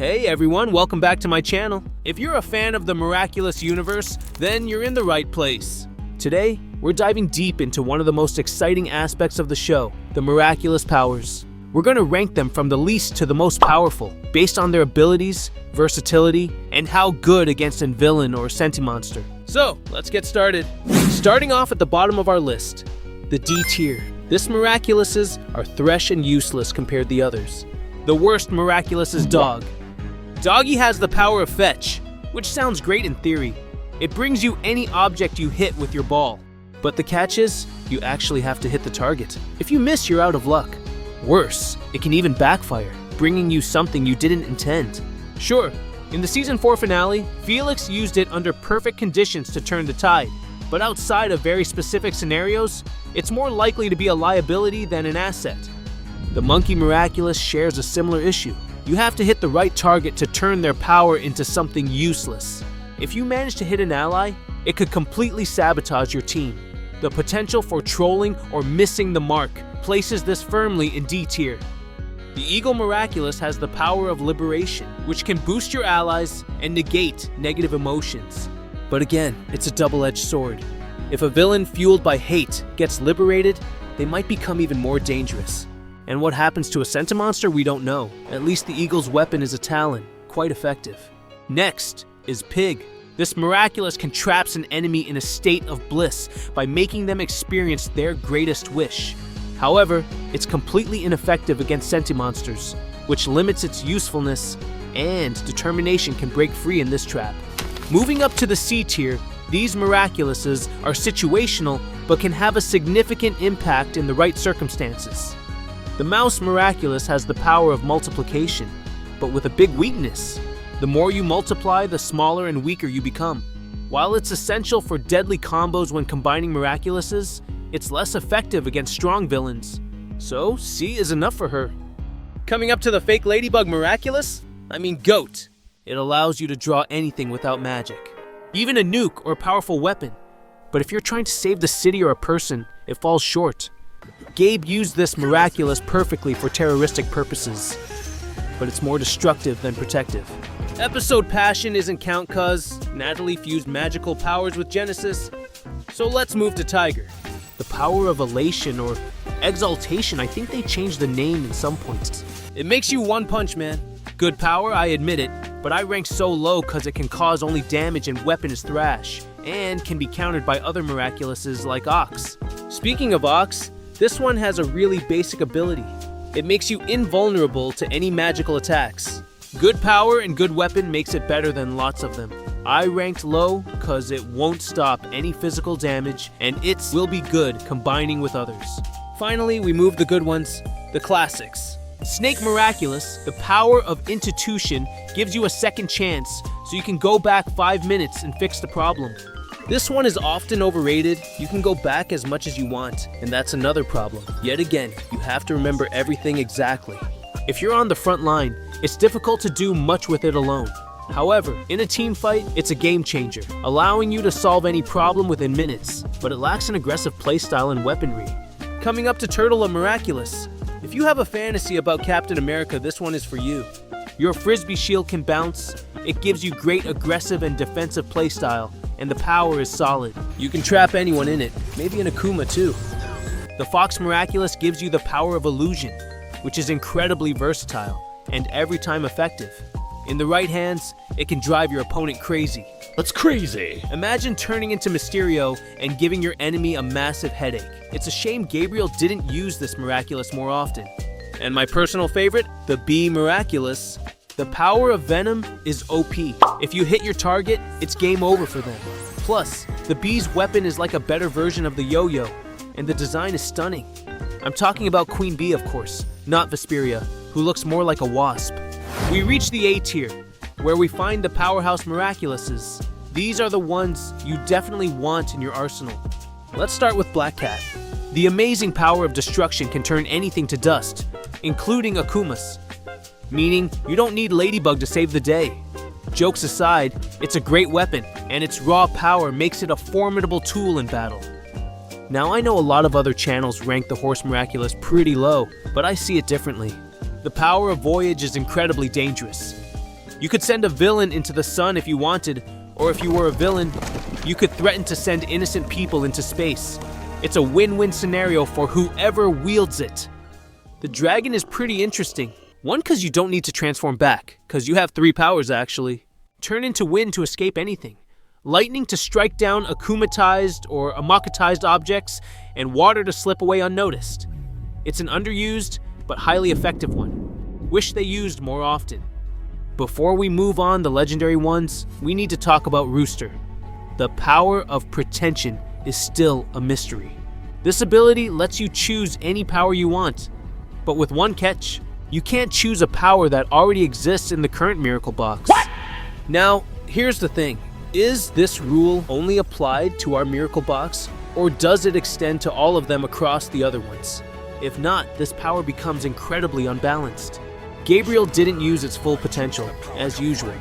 Hey everyone, welcome back to my channel. If you're a fan of the Miraculous universe, then you're in the right place. Today, we're diving deep into one of the most exciting aspects of the show, the miraculous powers. We're going to rank them from the least to the most powerful, based on their abilities, versatility, and how good against a villain or sentimonster. So, let's get started. Starting off at the bottom of our list, the D tier. This Miraculouses are thresh and useless compared to the others. The worst Miraculous is Dog. Doggy has the power of fetch, which sounds great in theory. It brings you any object you hit with your ball. But the catch is, you actually have to hit the target. If you miss, you're out of luck. Worse, it can even backfire, bringing you something you didn't intend. Sure, in the Season 4 finale, Felix used it under perfect conditions to turn the tide, but outside of very specific scenarios, it's more likely to be a liability than an asset. The Monkey Miraculous shares a similar issue. You have to hit the right target to turn their power into something useless. If you manage to hit an ally, it could completely sabotage your team. The potential for trolling or missing the mark places this firmly in D tier. The Eagle Miraculous has the power of liberation, which can boost your allies and negate negative emotions. But again, it's a double-edged sword. If a villain fueled by hate gets liberated, they might become even more dangerous. And what happens to a sentimonster, we don't know. At least the Eagle's weapon is a talon, quite effective. Next is Pig. This Miraculous can trap an enemy in a state of bliss by making them experience their greatest wish. However, it's completely ineffective against sentimonsters, which limits its usefulness, and determination can break free in this trap. Moving up to the C tier, these Miraculouses are situational but can have a significant impact in the right circumstances. The Mouse Miraculous has the power of multiplication, but with a big weakness. The more you multiply, the smaller and weaker you become. While it's essential for deadly combos when combining Miraculouses, it's less effective against strong villains. So, C is enough for her. Coming up to the fake Ladybug Miraculous, GOAT. It allows you to draw anything without magic. Even a nuke or powerful weapon. But if you're trying to save the city or a person, it falls short. Gabe used this Miraculous perfectly for terroristic purposes, but it's more destructive than protective. Episode Passion isn't count cause Natalie fused magical powers with Genesis, so let's move to Tiger. The power of elation or exaltation, I think they changed the name in some points. It makes you one punch, man. Good power, I admit it, but I rank so low cause it can cause only damage and weapon is thrash, and can be countered by other Miraculouses like Ox. Speaking of Ox, this one has a really basic ability. It makes you invulnerable to any magical attacks. Good power and good weapon makes it better than lots of them. I ranked low cause it won't stop any physical damage and it will be good combining with others. Finally, we move the good ones, the classics. Snake Miraculous, the power of institution, gives you a second chance so you can go back 5 minutes and fix the problem. This one is often overrated. You can go back as much as you want, and that's another problem. Yet again, you have to remember everything exactly. If you're on the front line, it's difficult to do much with it alone. However, in a team fight, it's a game changer, allowing you to solve any problem within minutes, but it lacks an aggressive playstyle and weaponry. Coming up to Turtle of Miraculous. If you have a fantasy about Captain America, this one is for you. Your Frisbee shield can bounce, it gives you great aggressive and defensive playstyle, and the power is solid. You can trap anyone in it, maybe an Akuma too. The Fox Miraculous gives you the power of illusion, which is incredibly versatile and every time effective. In the right hands, it can drive your opponent crazy. That's crazy! Imagine turning into Mysterio and giving your enemy a massive headache. It's a shame Gabriel didn't use this Miraculous more often. And my personal favorite, the Bee Miraculous. The power of Venom is OP. If you hit your target, it's game over for them. Plus, the Bee's weapon is like a better version of the yo-yo, and the design is stunning. I'm talking about Queen Bee, of course, not Vesperia, who looks more like a wasp. We reach the A tier, where we find the powerhouse Miraculouses. These are the ones you definitely want in your arsenal. Let's start with Black Cat. The amazing power of destruction can turn anything to dust, including Akumas. Meaning, you don't need Ladybug to save the day. Jokes aside, it's a great weapon, and its raw power makes it a formidable tool in battle. Now I know a lot of other channels rank the Horse Miraculous pretty low, but I see it differently. The power of Voyage is incredibly dangerous. You could send a villain into the sun if you wanted, or if you were a villain, you could threaten to send innocent people into space. It's a win-win scenario for whoever wields it. The dragon is pretty interesting. One, because you don't need to transform back, because you have 3 powers actually. Turn into wind to escape anything. Lightning to strike down akumatized or amakatized objects, and water to slip away unnoticed. It's an underused but highly effective one. Wish they used more often. Before we move on the legendary ones, we need to talk about Rooster. The power of pretension is still a mystery. This ability lets you choose any power you want, but with one catch. You can't choose a power that already exists in the current Miracle box. What? Now, here's the thing. Is this rule only applied to our Miracle box, or does it extend to all of them across the other ones? If not, this power becomes incredibly unbalanced. Gabriel didn't use its full potential, as usual.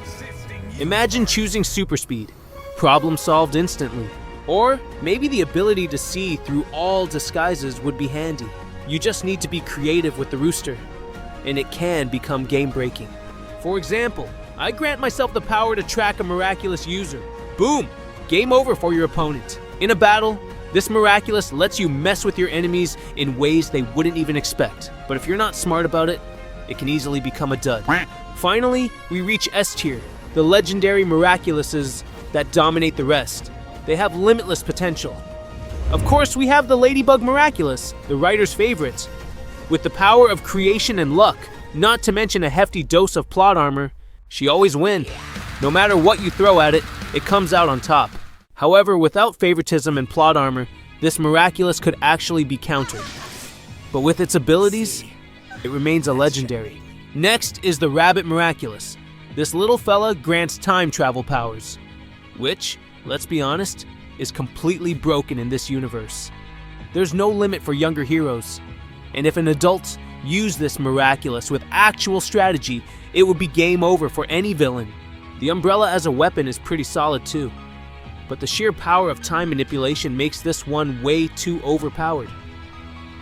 Imagine choosing super speed. Problem solved instantly. Or maybe the ability to see through all disguises would be handy. You just need to be creative with the Rooster, and it can become game-breaking. For example, I grant myself the power to track a Miraculous user. Boom! Game over for your opponent. In a battle, this Miraculous lets you mess with your enemies in ways they wouldn't even expect. But if you're not smart about it, it can easily become a dud. Finally, we reach S tier, the legendary Miraculouses that dominate the rest. They have limitless potential. Of course, we have the Ladybug Miraculous, the writer's favorite. With the power of creation and luck, not to mention a hefty dose of plot armor, she always wins. No matter what you throw at it, it comes out on top. However, without favoritism and plot armor, this Miraculous could actually be countered. But with its abilities, it remains a legendary. Next is the Rabbit Miraculous. This little fella grants time travel powers, which, let's be honest, is completely broken in this universe. There's no limit for younger heroes, and if an adult used this Miraculous with actual strategy, it would be game over for any villain. The umbrella as a weapon is pretty solid too, but the sheer power of time manipulation makes this one way too overpowered.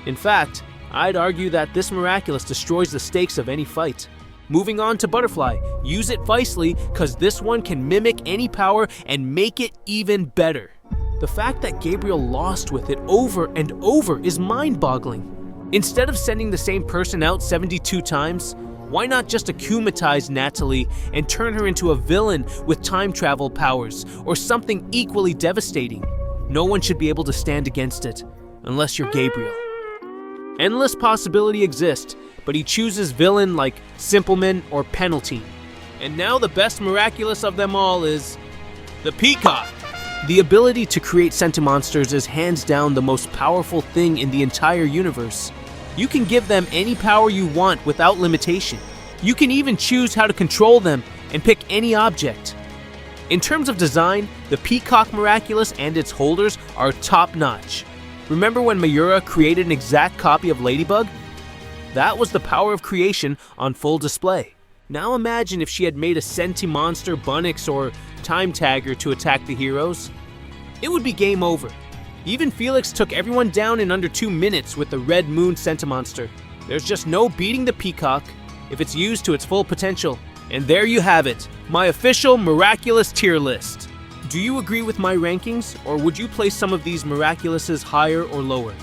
In fact, I'd argue that this Miraculous destroys the stakes of any fight. Moving on to Butterfly, use it wisely cause this one can mimic any power and make it even better. The fact that Gabriel lost with it over and over is mind-boggling. Instead of sending the same person out 72 times, why not just akumatize Natalie and turn her into a villain with time travel powers or something equally devastating? No one should be able to stand against it, unless you're Gabriel. Endless possibility exists, but he chooses villain like Simpleman or Penalty. And now the best Miraculous of them all is the Peacock. The ability to create sentimonsters is hands down the most powerful thing in the entire universe. You can give them any power you want without limitation. You can even choose how to control them and pick any object. In terms of design, the Peacock Miraculous and its holders are top-notch. Remember when Mayura created an exact copy of Ladybug? That was the power of creation on full display. Now imagine if she had made a Sentimonster Bunnix or Time Tagger to attack the heroes. It would be game over. Even Felix took everyone down in under 2 minutes with the Red Moon Sentimonster. There's just no beating the Peacock if it's used to its full potential. And there you have it, my official Miraculous tier list. Do you agree with my rankings, or would you place some of these Miraculouses higher or lower?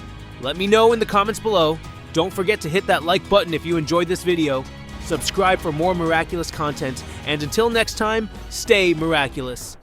Let me know in the comments below. Don't forget to hit that like button if you enjoyed this video. Subscribe for more Miraculous content, and until next time, stay miraculous.